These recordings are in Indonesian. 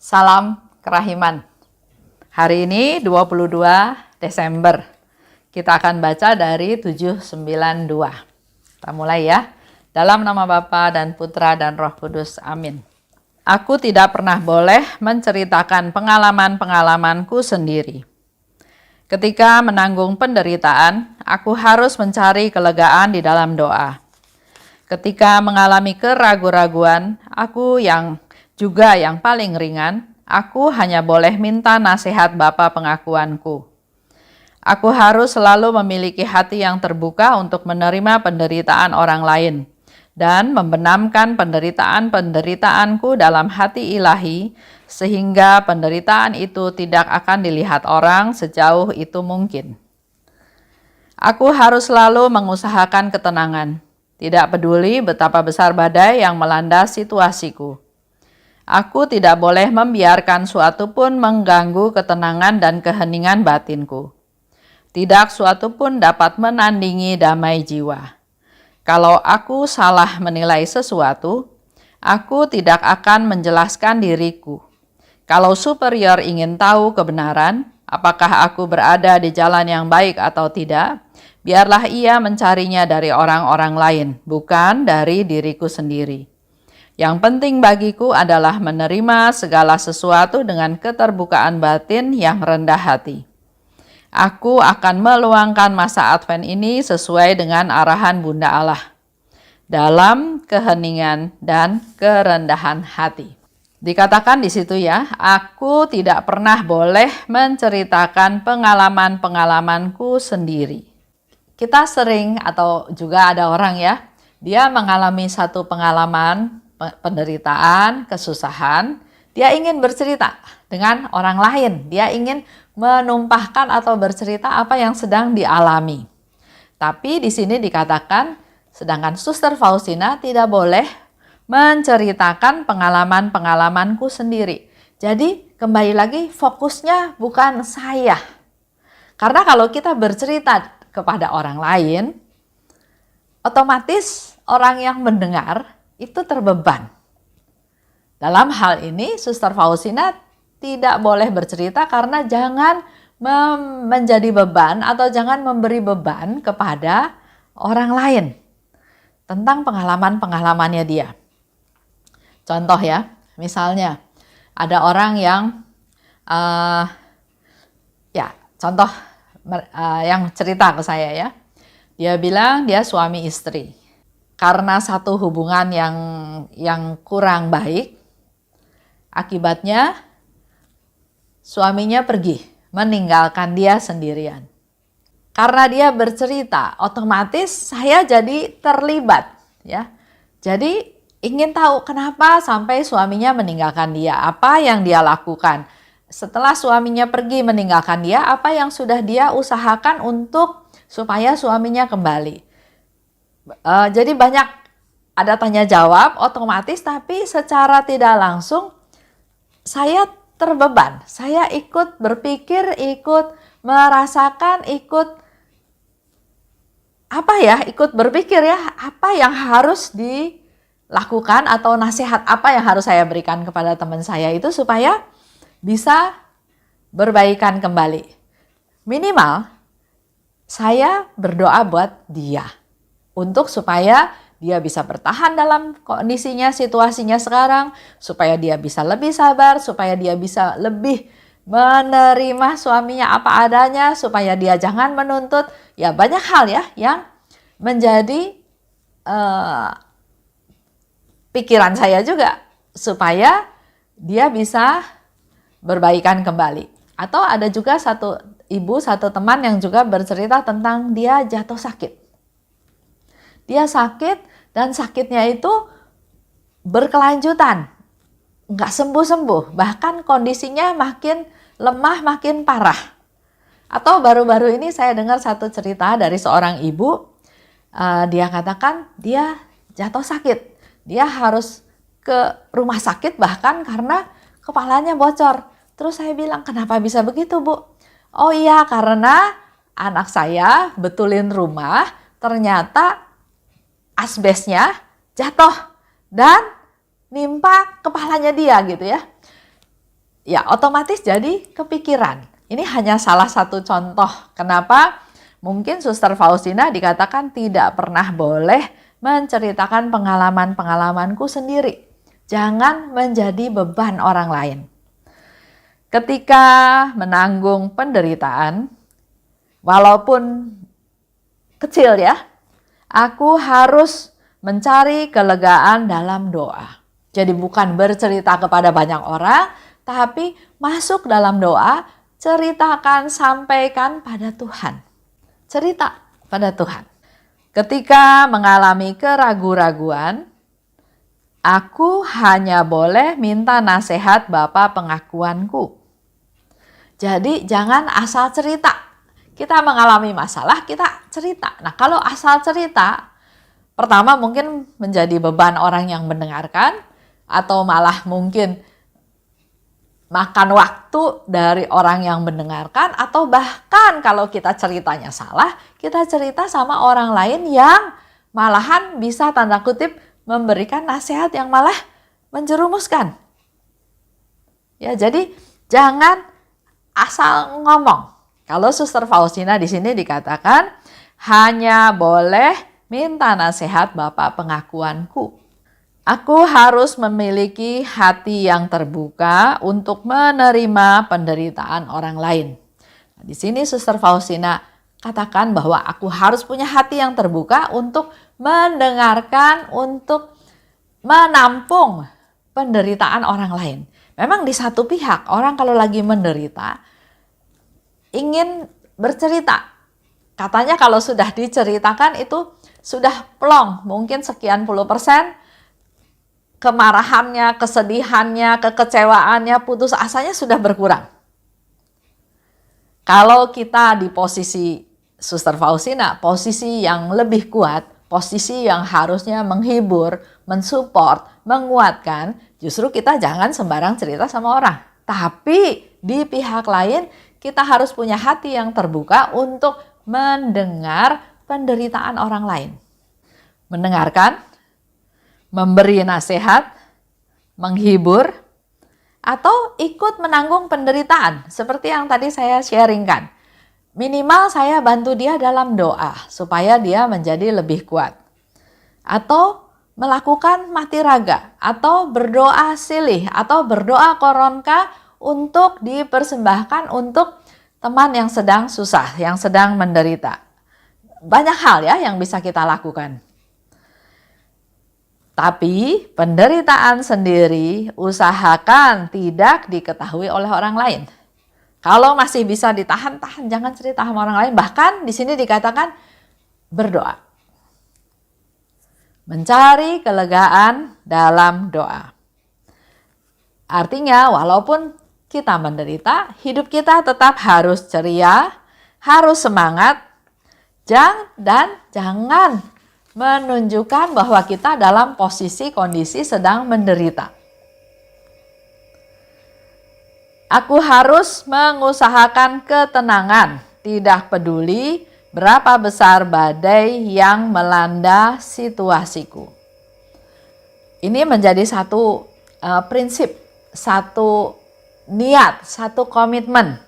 Salam kerahiman. Hari ini 22 Desember. Kita akan baca dari 792. Kita mulai ya. Dalam nama Bapa dan Putra dan Roh Kudus. Amin. Aku tidak pernah boleh menceritakan pengalaman-pengalamanku sendiri. Ketika menanggung penderitaan, aku harus mencari kelegaan di dalam doa. Ketika mengalami keraguan-raguan, aku yang paling ringan, aku hanya boleh minta nasihat Bapa pengakuanku. Aku harus selalu memiliki hati yang terbuka untuk menerima penderitaan orang lain dan membenamkan penderitaan-penderitaanku dalam hati ilahi sehingga penderitaan itu tidak akan dilihat orang sejauh itu mungkin. Aku harus selalu mengusahakan ketenangan, tidak peduli betapa besar badai yang melanda situasiku. Aku tidak boleh membiarkan suatu pun mengganggu ketenangan dan keheningan batinku. Tidak suatu pun dapat menandingi damai jiwa. Kalau aku salah menilai sesuatu, aku tidak akan menjelaskan diriku. Kalau superior ingin tahu kebenaran, apakah aku berada di jalan yang baik atau tidak, biarlah ia mencarinya dari orang-orang lain, bukan dari diriku sendiri. Yang penting bagiku adalah menerima segala sesuatu dengan keterbukaan batin yang rendah hati. Aku akan meluangkan masa Advent ini sesuai dengan arahan Bunda Allah, dalam keheningan dan kerendahan hati. Dikatakan di situ ya, aku tidak pernah boleh menceritakan pengalaman-pengalamanku sendiri. Kita sering atau juga ada orang ya, dia mengalami satu pengalaman penderitaan, kesusahan, dia ingin bercerita dengan orang lain. Dia ingin menumpahkan atau bercerita apa yang sedang dialami. Tapi di sini dikatakan, sedangkan Suster Faustina tidak boleh menceritakan pengalaman-pengalamanku sendiri. Jadi kembali lagi fokusnya bukan saya. Karena kalau kita bercerita kepada orang lain, otomatis orang yang mendengar itu terbeban. Dalam hal ini, Suster Faustina tidak boleh bercerita karena jangan menjadi beban atau jangan memberi beban kepada orang lain tentang pengalaman-pengalamannya dia. Contoh ya, misalnya ada orang yang yang cerita ke saya ya. Dia bilang dia suami istri. Karena satu hubungan yang kurang baik, akibatnya suaminya pergi, meninggalkan dia sendirian. Karena dia bercerita, otomatis saya jadi terlibat, ya. Jadi ingin tahu kenapa sampai suaminya meninggalkan dia, apa yang dia lakukan. Setelah suaminya pergi meninggalkan dia, apa yang sudah dia usahakan supaya suaminya kembali. Jadi banyak ada tanya jawab otomatis, tapi secara tidak langsung saya terbeban. Saya ikut berpikir, ikut merasakan, ikut berpikir ya, apa yang harus dilakukan atau nasihat apa yang harus saya berikan kepada teman saya itu supaya bisa berbaikan kembali. Minimal saya berdoa buat dia. Untuk supaya dia bisa bertahan dalam kondisinya, situasinya sekarang, supaya dia bisa lebih sabar, supaya dia bisa lebih menerima suaminya apa adanya, supaya dia jangan menuntut. Ya banyak hal ya yang menjadi pikiran saya juga, supaya dia bisa berbaikan kembali. Atau ada juga satu teman yang juga bercerita tentang dia jatuh sakit. Dia sakit dan sakitnya itu berkelanjutan, nggak sembuh-sembuh, bahkan kondisinya makin lemah, makin parah. Atau baru-baru ini saya dengar satu cerita dari seorang ibu, dia katakan dia jatuh sakit, dia harus ke rumah sakit bahkan karena kepalanya bocor. Terus saya bilang, kenapa bisa begitu Bu? Oh iya, karena anak saya betulin rumah, ternyata asbesnya jatuh dan nimpa kepalanya dia gitu ya. ya otomatis jadi kepikiran. Ini hanya salah satu contoh kenapa mungkin Suster Faustina dikatakan tidak pernah boleh menceritakan pengalaman-pengalamanku sendiri. Jangan menjadi beban orang lain. Ketika menanggung penderitaan, walaupun kecil ya, aku harus mencari kelegaan dalam doa. Jadi bukan bercerita kepada banyak orang, tapi masuk dalam doa, ceritakan, sampaikan pada Tuhan. Cerita pada Tuhan. Ketika mengalami keraguan-raguan, aku hanya boleh minta nasihat Bapa pengakuanku. Jadi jangan asal cerita. Kita mengalami masalah, kita cerita. Nah, kalau asal cerita, pertama mungkin menjadi beban orang yang mendengarkan, atau malah mungkin makan waktu dari orang yang mendengarkan, atau bahkan kalau kita ceritanya salah, kita cerita sama orang lain yang malahan bisa tanda kutip memberikan nasihat yang malah menjerumuskan. Ya, jadi jangan asal ngomong. Kalau Suster Faustina di sini dikatakan hanya boleh minta nasihat Bapa pengakuanku. Aku harus memiliki hati yang terbuka untuk menerima penderitaan orang lain. Nah, di sini Suster Faustina katakan bahwa aku harus punya hati yang terbuka untuk mendengarkan, untuk menampung penderitaan orang lain. Memang di satu pihak orang kalau lagi menderita ingin bercerita. Katanya kalau sudah diceritakan itu sudah plong, mungkin sekian puluh persen kemarahannya, kesedihannya, kekecewaannya, putus asanya sudah berkurang. Kalau kita di posisi Suster Faustina, posisi yang lebih kuat, posisi yang harusnya menghibur, mensupport, menguatkan, justru kita jangan sembarang cerita sama orang. Tapi di pihak lain kita harus punya hati yang terbuka untuk mendengar penderitaan orang lain. Mendengarkan, memberi nasihat, menghibur, atau ikut menanggung penderitaan. Seperti yang tadi saya sharingkan. Minimal saya bantu dia dalam doa supaya dia menjadi lebih kuat. Atau melakukan mati raga, atau berdoa silih, atau berdoa koronka untuk dipersembahkan untuk teman yang sedang susah, yang sedang menderita. Banyak hal ya yang bisa kita lakukan. Tapi penderitaan sendiri usahakan tidak diketahui oleh orang lain. Kalau masih bisa ditahan-tahan, jangan cerita sama orang lain. Bahkan di sini dikatakan berdoa. Mencari kelegaan dalam doa. Artinya walaupun kita menderita, hidup kita tetap harus ceria, harus semangat, dan jangan menunjukkan bahwa kita dalam posisi kondisi sedang menderita. Aku harus mengusahakan ketenangan, tidak peduli berapa besar badai yang melanda situasiku. Ini menjadi satu prinsip, satu niat, satu komitmen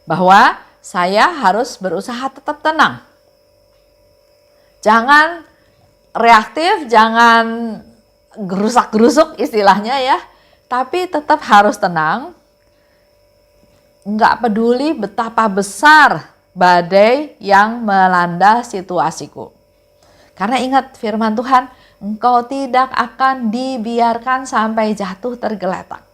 bahwa saya harus berusaha tetap tenang. Jangan reaktif, jangan gerusak-gerusuk istilahnya ya, tapi tetap harus tenang. Nggak peduli betapa besar badai yang melanda situasiku. Karena ingat firman Tuhan, engkau tidak akan dibiarkan sampai jatuh tergeletak.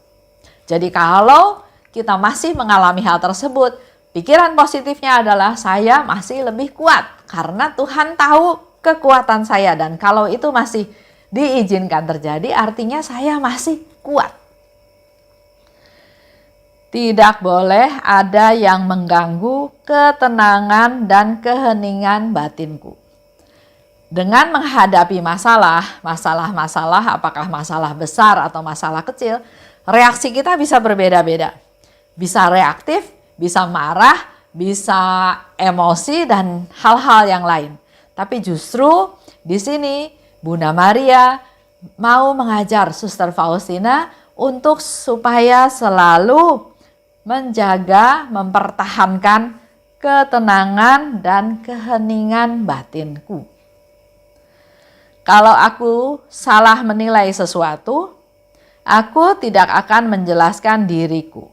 Jadi kalau kita masih mengalami hal tersebut, pikiran positifnya adalah saya masih lebih kuat. Karena Tuhan tahu kekuatan saya, dan kalau itu masih diizinkan terjadi artinya saya masih kuat. Tidak boleh ada yang mengganggu ketenangan dan keheningan batinku. Dengan menghadapi masalah-masalah, apakah masalah besar atau masalah kecil, reaksi kita bisa berbeda-beda. Bisa reaktif, bisa marah, bisa emosi, dan hal-hal yang lain. Tapi justru di sini Bunda Maria mau mengajar Suster Faustina untuk supaya selalu menjaga, mempertahankan ketenangan dan keheningan batinku. Kalau aku salah menilai sesuatu, aku tidak akan menjelaskan diriku.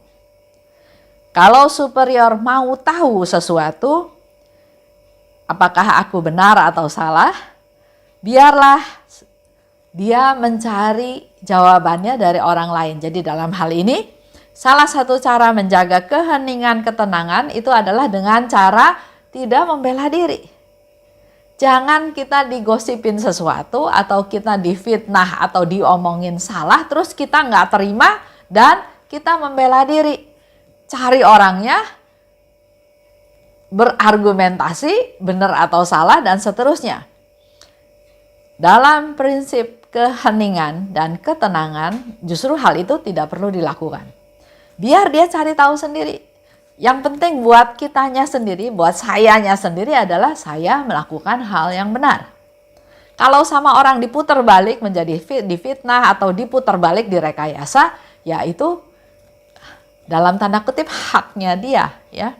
Kalau superior mau tahu sesuatu, apakah aku benar atau salah, biarlah dia mencari jawabannya dari orang lain. Jadi dalam hal ini, salah satu cara menjaga keheningan, ketenangan itu adalah dengan cara tidak membela diri. Jangan kita digosipin sesuatu atau kita difitnah atau diomongin salah, terus kita nggak terima dan kita membela diri. Cari orangnya, berargumentasi benar atau salah dan seterusnya. Dalam prinsip keheningan dan ketenangan, justru hal itu tidak perlu dilakukan. Biar dia cari tahu sendiri. Yang penting buat kitanya sendiri, buat sayanya sendiri adalah saya melakukan hal yang benar. Kalau sama orang diputar balik menjadi difitnah atau diputar balik direkayasa, ya itu dalam tanda kutip haknya dia, ya.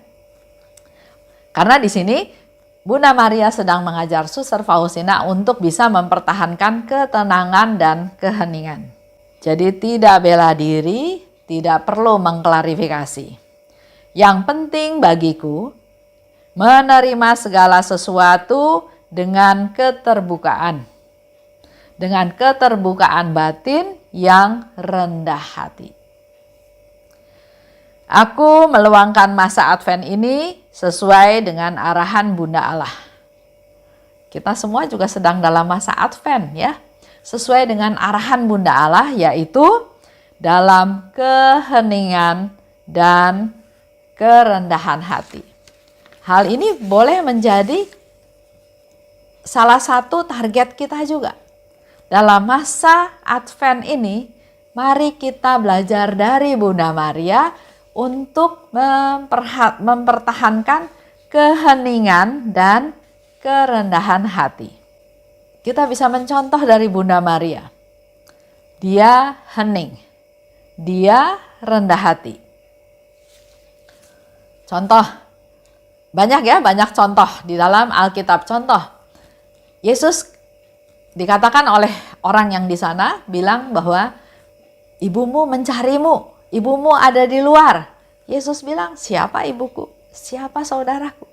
Karena di sini Bunda Maria sedang mengajar Suster Faustina untuk bisa mempertahankan ketenangan dan keheningan. Jadi tidak bela diri, tidak perlu mengklarifikasi. Yang penting bagiku menerima segala sesuatu dengan keterbukaan. Dengan keterbukaan batin yang rendah hati. Aku meluangkan masa Advent ini sesuai dengan arahan Bunda Allah. Kita semua juga sedang dalam masa Advent, ya. Sesuai dengan arahan Bunda Allah, yaitu dalam keheningan dan kerendahan hati. Hal ini boleh menjadi salah satu target kita juga. Dalam masa Advent ini, mari kita belajar dari Bunda Maria untuk mempertahankan keheningan dan kerendahan hati. Kita bisa mencontoh dari Bunda Maria. Dia hening, dia rendah hati. Contoh, banyak contoh di dalam Alkitab. Contoh, Yesus dikatakan oleh orang yang di sana bilang bahwa ibumu mencarimu. Ibumu ada di luar. Yesus bilang, siapa ibuku? Siapa saudaraku?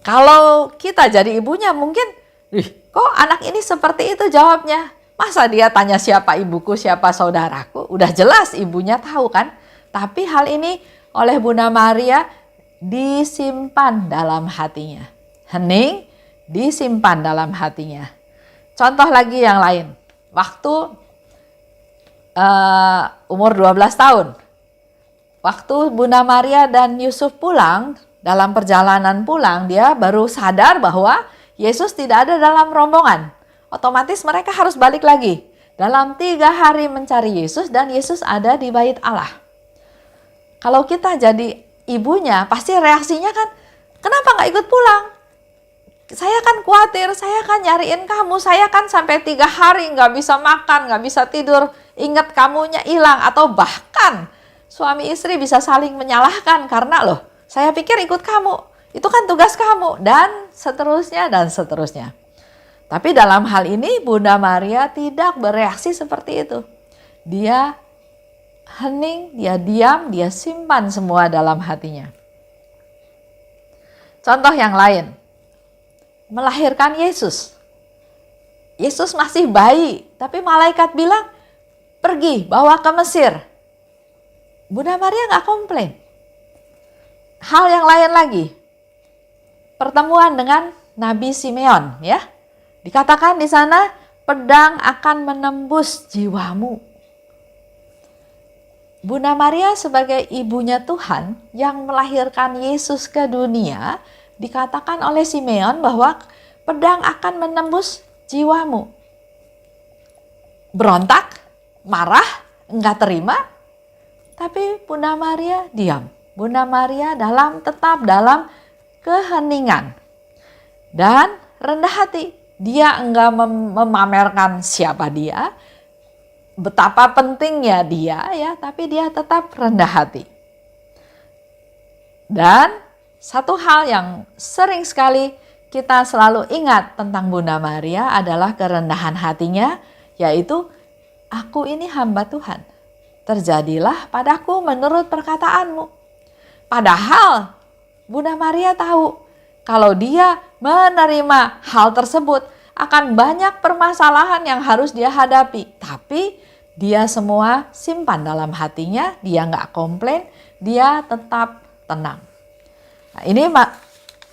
Kalau kita jadi ibunya mungkin, kok anak ini seperti itu jawabnya? Masa dia tanya siapa ibuku, siapa saudaraku? Udah jelas ibunya tahu kan? Tapi hal ini oleh Bunda Maria disimpan dalam hatinya. Hening disimpan dalam hatinya. Contoh lagi yang lain. Waktu umur 12 tahun. Waktu Bunda Maria dan Yusuf pulang, dalam perjalanan pulang, dia baru sadar bahwa Yesus tidak ada dalam rombongan. Otomatis mereka harus balik lagi. Dalam 3 hari mencari Yesus dan Yesus ada di bait Allah. Kalau kita jadi ibunya, pasti reaksinya kan, kenapa nggak ikut pulang? Saya kan khawatir, saya kan nyariin kamu, saya kan sampai 3 hari nggak bisa makan, nggak bisa tidur, ingat kamunya hilang, atau bahkan suami istri bisa saling menyalahkan karena loh, saya pikir ikut kamu, itu kan tugas kamu, dan seterusnya dan seterusnya. Tapi dalam hal ini Bunda Maria tidak bereaksi seperti itu. Dia hening, dia diam, dia simpan semua dalam hatinya. Contoh yang lain, melahirkan Yesus. Yesus masih bayi, tapi malaikat bilang, pergi, bawa ke Mesir. Bunda Maria nggak komplain. Hal yang lain lagi, pertemuan dengan Nabi Simeon, ya. Dikatakan di sana, pedang akan menembus jiwamu. Bunda Maria sebagai ibunya Tuhan yang melahirkan Yesus ke dunia, dikatakan oleh Simeon bahwa pedang akan menembus jiwamu. Berontak, marah, enggak terima, tapi Bunda Maria diam. Bunda Maria tetap dalam keheningan dan rendah hati. Dia enggak memamerkan siapa dia, betapa pentingnya dia ya, tapi dia tetap rendah hati. Dan satu hal yang sering sekali kita selalu ingat tentang Bunda Maria adalah kerendahan hatinya, yaitu aku ini hamba Tuhan. Terjadilah padaku menurut perkataanmu. Padahal Bunda Maria tahu kalau dia menerima hal tersebut akan banyak permasalahan yang harus dia hadapi. Tapi dia semua simpan dalam hatinya, dia nggak komplain, dia tetap tenang. Nah, ini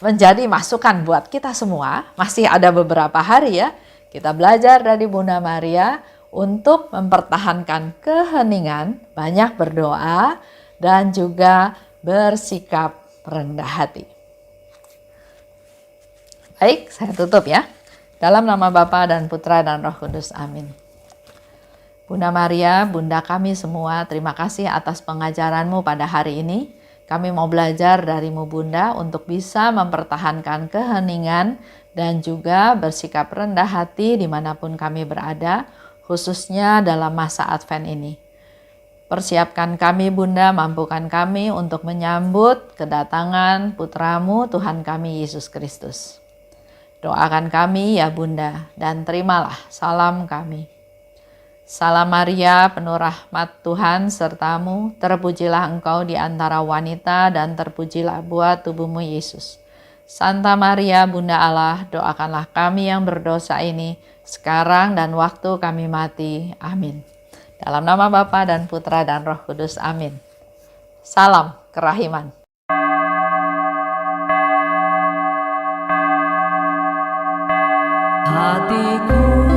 menjadi masukan buat kita semua. Masih ada beberapa hari ya, kita belajar dari Bunda Maria untuk mempertahankan keheningan, banyak berdoa, dan juga bersikap rendah hati. Baik, saya tutup ya. Dalam nama Bapa dan Putra dan Roh Kudus. Amin. Bunda Maria, Bunda kami semua, terima kasih atas pengajaran-Mu pada hari ini. Kami mau belajar dari-Mu Bunda untuk bisa mempertahankan keheningan dan juga bersikap rendah hati dimanapun kami berada, khususnya dalam masa Advent ini. Persiapkan kami Bunda, mampukan kami untuk menyambut kedatangan Putra-Mu Tuhan kami Yesus Kristus. Doakan kami ya Bunda, dan terimalah salam kami. Salam Maria, penuh rahmat Tuhan sertamu, terpujilah engkau di antara wanita dan terpujilah buah tubuhmu Yesus. Santa Maria, Bunda Allah, doakanlah kami yang berdosa ini, sekarang dan waktu kami mati. Amin. Dalam nama Bapa dan Putra dan Roh Kudus. Amin. Salam kerahiman. Hatiku